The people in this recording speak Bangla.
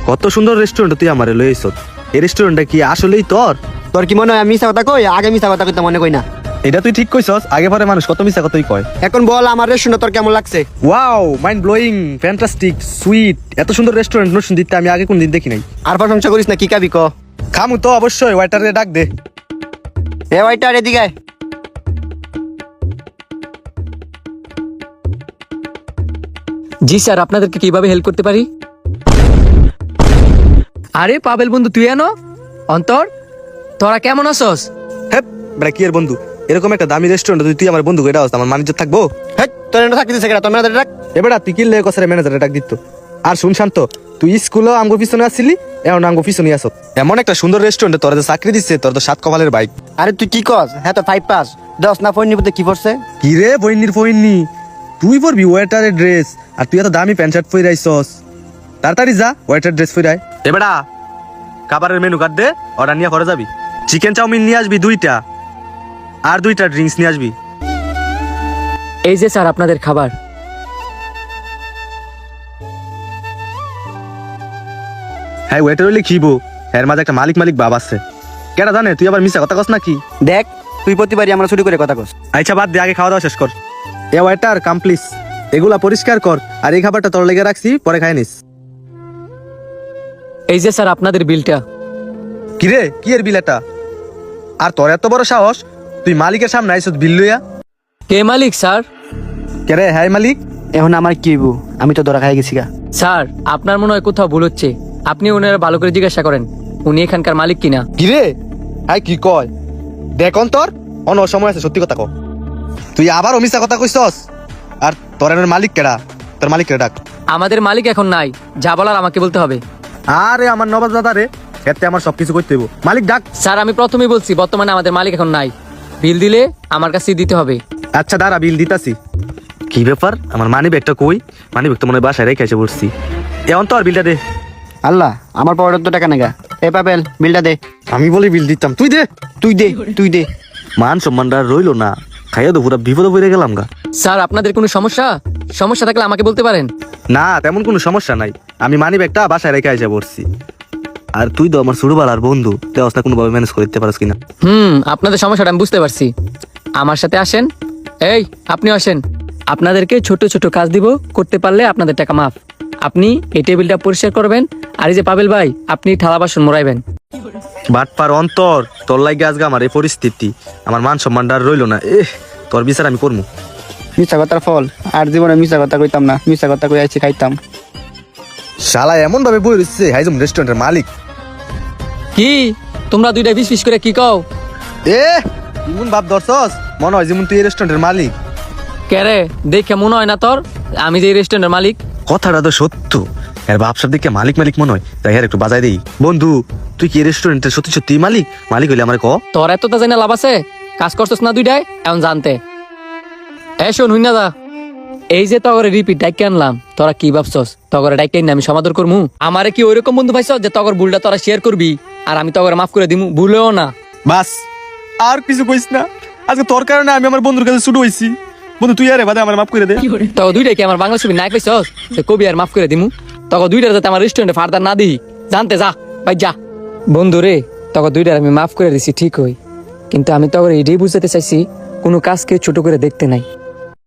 কত সুন্দর রেস্টুরেন্ট তুই আমারে লই আইছত। এই রেস্টুরেন্টটা কি আসলেই তোর? তোর কি মনে হয় আমি মিছা কথা কই? আগে মিছা কথা কইতে মনে কই না। এটা তুই ঠিক কইছস, আগে পরে মানুষ কত মিছা কথাই কয়। এখন বল আমার রেস্টুরেন্ট তোর কেমন লাগছে? Wow, mind blowing, fantastic, sweet. এত সুন্দর রেস্টুরেন্ট নতুন দিতে আমি আগে কোনদিন দেখি নাই। আর প্রশংসা করিস না, কি কাবি ক? খামু তো অবশ্যই, ওয়েটারে ডাক দে। এ ওয়াইটার এদিকে আয়। জি স্যার, আপনাদেরকে কিভাবে হেল্প করতে পারি? আরে পাবেল বন্ধু, তুই এনো অন্তর, তোরা কেমন আছস? হ্যাঁ বেটা, কি এর বন্ধু? এরকম একটা দামি রেস্টুরেন্ট তুই আমার বন্ধু এটা আমার মানিজ্য থাকবো? হেট, তোর এনে থাকতে দিছে কেন? তোর ম্যানেজার ডাক। এবারে তুই কি লেগে কসারে ম্যানেজারে ডাক দিত। আর শুন শান্ত, তুই স্কুলেও আমগো পিছনে আসছিলি, এখন আমগো পিছনে আসত। এমন একটা সুন্দর রেস্টুরেন্টে তোরা যে চাকরি দিচ্ছে, তোর তো সাত কপালের বাইক। আরে তুই কি কস? হ্যাঁ তো 5 পাস 10 না ফোন নিবতে কি পড়ছে? কি রে বইনির ফইনি, তুই পরবি ওয়েটারের ড্রেস আর তুই এত দামি প্যান্ট শার্ট পরে আইছস। তাড়াতাড়ি যা ওয়েটার ড্রেস পরে আয়। এবারে খাবারের মেনু কার্ড দে, অর্ডার নিয়ে ঘরে যাবি। চিকেন চাউমিন নিয়ে আসবি 2টা, আর 2টা ড্রিঙ্কস নিয়ে আসবি। এই যে স্যার আপনাদের খাবার। হ্যাঁ ওয়েটার হইলে খিবো, এর মাঝে একটা মালিক মালিক ভাব আছে। কেটা জানে তুই আবার মিশা কথা কস নাকি? দেখ, তুই প্রতিবারই আমরা চুরি করে কথা কস। আচ্ছা বাদ দে, আগে খাওয়া দাওয়া শেষ কর। এ ওয়েটার কাম প্লিজ, এগুলা পরিষ্কার কর, আর এই খাবারটা তোর লেগে রাখছি, পরে খাই নিস। এই যে স্যার আপনাদের বিলটা। কিরে কি এর বিল এটা? আর তোর এত বড় সাহস, তুই মালিকের সামনে আইছত বিল লইয়া? কে মালিক স্যার? কে রে? হ্যাঁ মালিক। এখন আমার কি হইব? আমি তো ধরা খাই গেছি গা। স্যার আপনার মনে হয় কোথাও ভুল হচ্ছে, আপনি ওনারা ভালো করে জিজ্ঞাসা করেন উনি এখানকার মালিক কিনা। কিরে আই কি কয়? দেখ অন্তর, অন সময় আছে, সত্যি কথা ক। তুই আবার অমিশা কথা কইছস। আর তোর এর মালিক কেডা? তোর মালিক কেডা ডাক। আমাদের মালিক এখন নাই, যা বলার আমাকে বলতে হবে। আরে আমার নবাব দাদা রে, এতে আমার সবকিছু করতে হইব। মালিক ডাক। স্যার আমি প্রথমেই বলছি বর্তমানে আমাদের মালিক এখন নাই, বিল দিলে আমার কাছে দিতে হবে। আচ্ছা দাঁড়া, বিল দিতাছি। কি ব্যাপার, আমার মানি ব্যাগটা কই? মানি ব্যাগ তো মনে হয় বাসায় রেখে এসে পড়ছি। এ অন্তর বিলটা দে। আল্লাহ, আমার পকেটে তো টাকা নেগা। এ পাবেল, বিলটা দে। আমি বলি বিল দিতাম, তুই দে। তুই দে, তুই দে। মান সম্মানটা রইলো না, খাইয়া তো পুরো বিপদে পড়ে গেলাম গা। স্যার আপনাদের কোনো সমস্যা সমস্যা থাকলে আমাকে বলতে পারেন। না তেমন কোনো সমস্যা নাই, আমি মানি ব্যাগটা বাসায় রেখে এসে পড়ছি। আর তুই তো আমার ছোটবেলার বন্ধু, দেওয়াস না কোনোভাবে ম্যানেজ করে দিতে পারস কিনা? আপনাদের সমস্যাটা আমি বুঝতে পারছি, আমার সাথে আসেন। এই আপনিও আসেন, আপনাদেরকে ছোট ছোট কাজ দিব, করতে পারলে আপনাদের টাকা মাফ। আপনি এই টেবিলটা পরিষ্কার করবেন, আর এই যে পাবেল ভাই আপনি থালা বাসন মোড়াইবেন। বাটপার অন্তর, তোর লাগে আজকে আমার এই পরিস্থিতি, আমার মান সম্মানটা আর রইলো না। তোর বিচার আমি করবো। মিছা কথার ফল, আর জীবনে মিছা কথা কইতাম না। মিছা কথা কই আইছি খাইতাম। শালা এমন ভাবে বই রয়েছে হাইজম রেস্টুরেন্টের মালিক। কি তোমরা দুইটা বিশ বিশ করে কি কও? ইমন ভাব ধরছস, মনে হয় যেমন তুই এই রেস্টুরেন্টের মালিক। কেরে দেখে মনে হয় না তোর আমি যে রেস্টুরেন্টের মালিক? কথাটা তো সত্য, এর ভাবসাব দেখে মালিক মালিক মনে হয়। তাই একটু বাজাই দেই। বন্ধু তুই কি রেস্টুরেন্টের সত্যি সত্যি মালিক? মালিক হইলে আমার ক। তোর এতটা জানা লাভ আছে? কাজ করছস না দুইটাই, এখন জানতে। শোন হুইনা দা, এই যে তগরে রিপিট ডাইকে আনলাম, তোরা কি ভাবছস তগরে ডাইকে আমি সমাদর করমু? আমারে কি ওইরকম বন্ধু পাইছ যে তগর ভুলটা তোরা শেয়ার করবি আর আমি তগরে মাফ করে দিমু? ভুলেও না। বাস আর কিছু কইস না, আজকে তোর কারণে আমি আমার বন্ধুর কাছে ছুট হইছি। বন্ধু তুই আরে বাদে আমার মাফ করে দে। তগর দুইটাই কি আমার বাংলা ছবি নাই পাইছস যে কবি আর মাফ করে দিমু? তগর দুইটার যাতে আমার রেস্টুরেন্টে ফার্দার না দিই, জানতে যা ভাই যা। বন্ধু রে, তগর দুইটার আমি মাফ করে দিছি ঠিক হই, কিন্তু আমি তগর এটাই বুঝাতে চাইছি কোনো কাজকে ছোট করে দেখতে নাই।